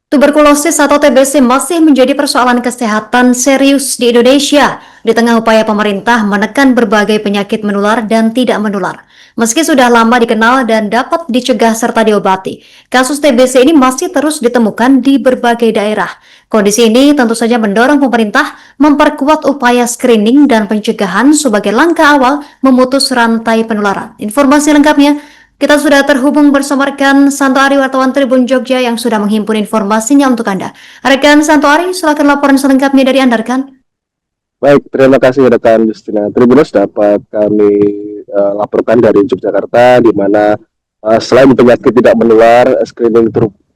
Tuberkulosis atau TBC masih menjadi persoalan kesehatan serius di Indonesia di tengah upaya pemerintah menekan berbagai penyakit menular dan tidak menular. Meski sudah lama dikenal dan dapat dicegah serta diobati, kasus TBC ini masih terus ditemukan di berbagai daerah. Kondisi ini tentu saja mendorong pemerintah memperkuat upaya screening dan pencegahan sebagai langkah awal memutus rantai penularan. Informasi lengkapnya kita sudah terhubung bersama rekan Santo Ari wartawan Tribun Jogja yang sudah menghimpun informasinya untuk Anda. Rekan Santo Ari, silakan laporan selengkapnya dari Anda, rekan. Baik, terima kasih rekan Justina. Tribuners dapat kami laporkan dari Yogyakarta, di mana selain penyakit tidak menular, screening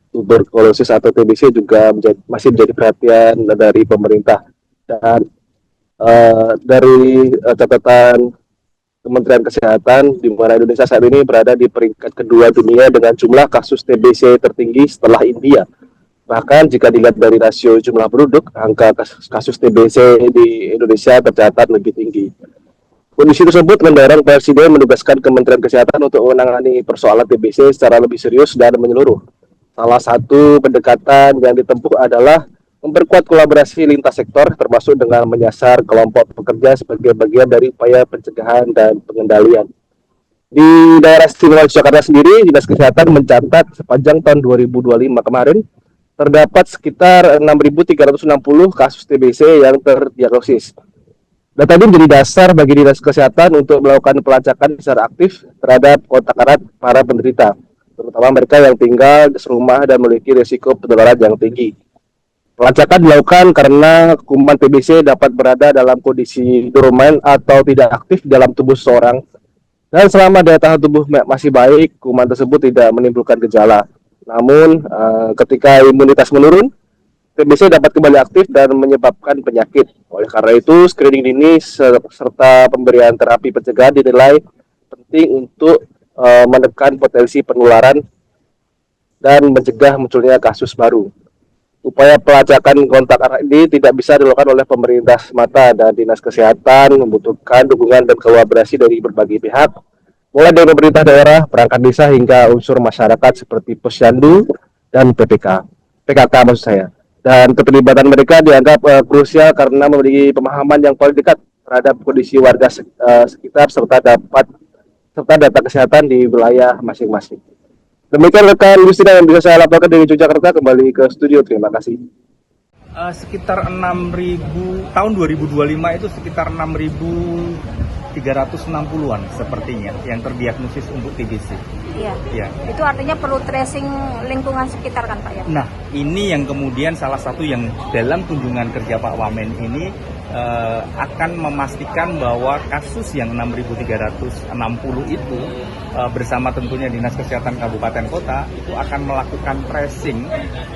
tuberkulosis atau TBC juga masih menjadi perhatian dari pemerintah. Dan dari catatan Kementerian Kesehatan, di mana Indonesia saat ini berada di peringkat kedua dunia dengan jumlah kasus TBC tertinggi setelah India. Bahkan jika dilihat dari rasio jumlah penduduk, angka kasus TBC di Indonesia tercatat lebih tinggi. Kondisi tersebut mendorong Presiden menugaskan Kementerian Kesehatan untuk menangani persoalan TBC secara lebih serius dan menyeluruh. Salah satu pendekatan yang ditempuh adalah memperkuat kolaborasi lintas sektor, termasuk dengan menyasar kelompok pekerja sebagai bagian dari upaya pencegahan dan pengendalian. Di daerah istimewa Jakarta sendiri, Dinas Kesehatan mencatat sepanjang tahun 2025 kemarin, terdapat sekitar 6.360 kasus TBC yang terdiagnosis. Data ini menjadi dasar bagi Dinas Kesehatan untuk melakukan pelacakan secara aktif terhadap kontak erat para penderita, terutama mereka yang tinggal di serumah dan memiliki risiko penularan yang tinggi. Pelacakan dilakukan karena kuman TBC dapat berada dalam kondisi dorman atau tidak aktif dalam tubuh seseorang, dan selama daya tahan tubuh masih baik, kuman tersebut tidak menimbulkan gejala. Namun, ketika imunitas menurun, TBC dapat kembali aktif dan menyebabkan penyakit. Oleh karena itu, screening dini serta pemberian terapi pencegahan dinilai penting untuk menekan potensi penularan dan mencegah munculnya kasus baru. Upaya pelacakan kontak erat ini tidak bisa dilakukan oleh pemerintah semata, dan Dinas Kesehatan membutuhkan dukungan dan kolaborasi dari berbagai pihak, mulai dari pemerintah daerah, perangkat desa, hingga unsur masyarakat seperti Posyandu dan PKK maksud saya. Dan keterlibatan mereka dianggap krusial karena memiliki pemahaman yang paling dekat terhadap kondisi warga sekitar serta data kesehatan di wilayah masing-masing. Demikian rekan Justina yang bisa saya laporkan dari Yogyakarta. Kembali ke studio, terima kasih. Sekitar 6.000 tahun 2025 itu sekitar 6.360-an sepertinya yang terdiagnosis untuk TBC. Iya. Ya. Itu artinya perlu tracing lingkungan sekitar kan Pak ya? Nah, ini yang kemudian salah satu yang dalam kunjungan kerja Pak Wamen ini akan memastikan bahwa kasus yang 6.360 itu bersama tentunya Dinas Kesehatan Kabupaten Kota itu akan melakukan tracing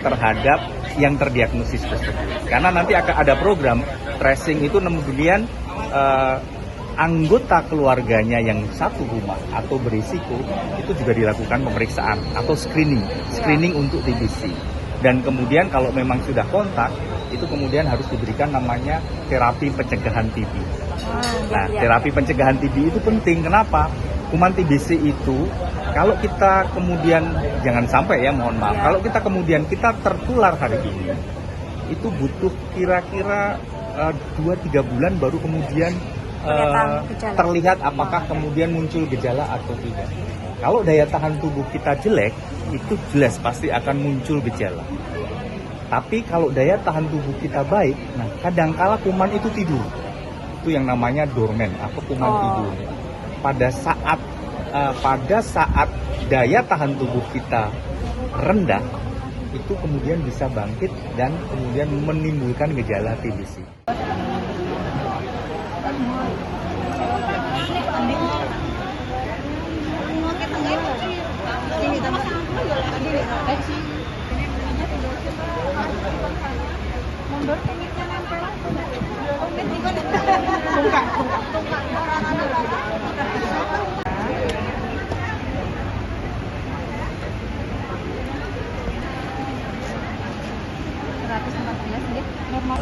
terhadap yang terdiagnosis tersebut. Karena nanti akan ada program tracing itu, kemudian anggota keluarganya yang satu rumah atau berisiko itu juga dilakukan pemeriksaan atau screening untuk TBC. Dan kemudian kalau memang sudah kontak, itu kemudian harus diberikan namanya terapi pencegahan TB. Nah, terapi pencegahan TB itu penting. Kenapa? Kuman TBC itu, kalau kita kemudian, jangan sampai ya, mohon maaf, kalau kita kemudian tertular hari ini, itu butuh kira-kira 2-3 bulan baru kemudian terlihat apakah kemudian muncul gejala atau tidak. Kalau daya tahan tubuh kita jelek, itu jelas pasti akan muncul gejala. Tapi kalau daya tahan tubuh kita baik, nah kadangkala kuman itu tidur. Itu yang namanya dorman atau kuman tidur. Pada saat daya tahan tubuh kita rendah, itu kemudian bisa bangkit dan kemudian menimbulkan gejala TBC. Normal.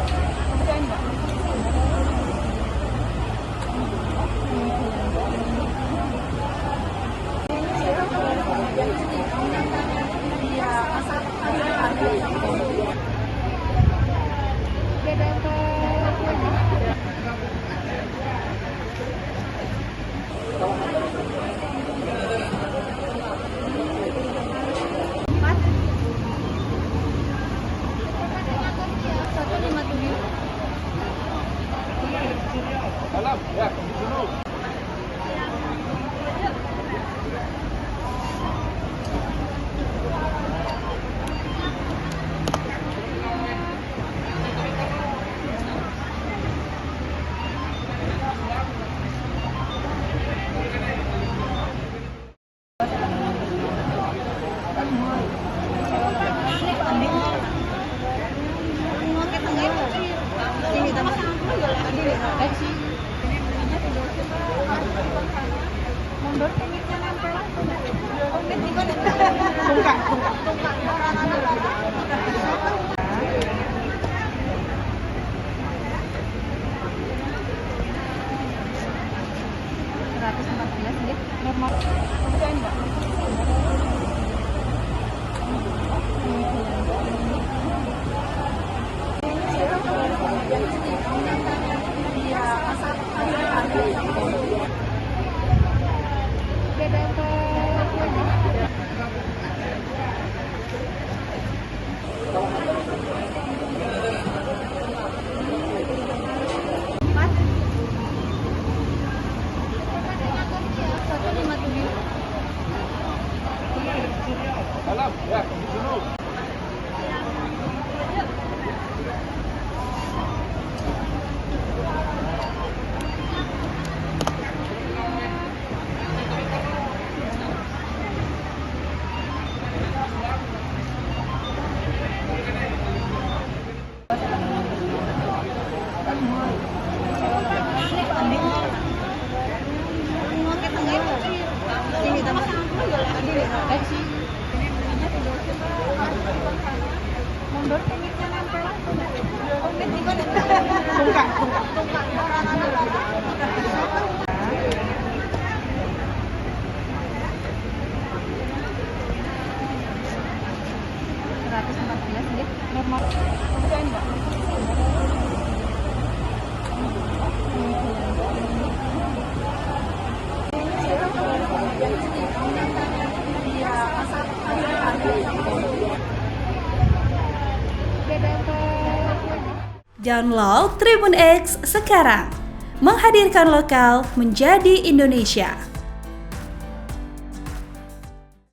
Download Tribun X sekarang, menghadirkan lokal menjadi Indonesia.